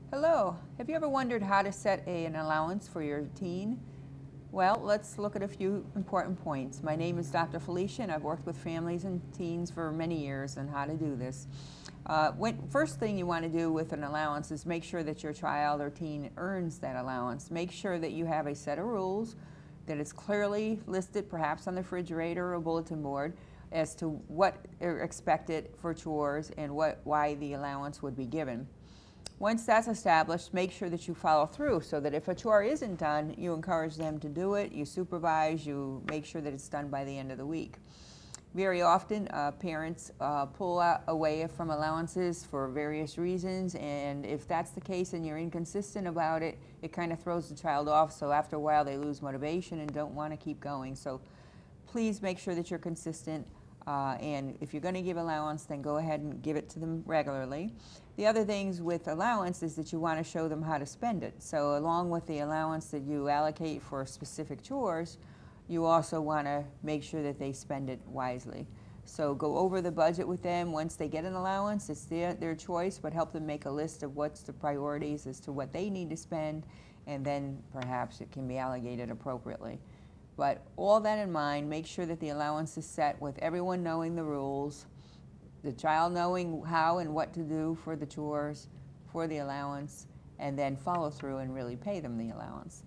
Hello. Have you ever wondered how to set an allowance for your teen? Well, let's look at a few important points. My name is Dr. Felicia, and I've worked with families and teens for many years on how to do this. First thing you want to do with an allowance is make sure that your child or teen earns that allowance. Make sure that you have a set of rules, that it's clearly listed, perhaps on the refrigerator or bulletin board, as to what are expected for chores and why the allowance would be given. Once that's established, make sure that you follow through so that if a chore isn't done, you encourage them to do it, you supervise, you make sure that it's done by the end of the week. Very often, parents pull away from allowances for various reasons, and if that's the case and you're inconsistent about it, it kind of throws the child off, so after a while they lose motivation and don't want to keep going. So please make sure that you're consistent. And if you're going to give allowance, then go ahead and give it to them regularly. The other things with allowance is that you want to show them how to spend it. So along with the allowance that you allocate for specific chores, you also want to make sure that they spend it wisely. So go over the budget with them once they get an allowance. It's their choice, but help them make a list of what's the priorities as to what they need to spend, and then perhaps it can be allocated appropriately. But all that in mind, make sure that the allowance is set with everyone knowing the rules, the child knowing how and what to do for the chores, for the allowance, and then follow through and really pay them the allowance.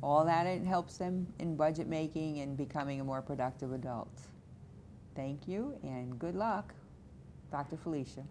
All that it helps them in budget making and becoming a more productive adult. Thank you and good luck. Dr. Felicia.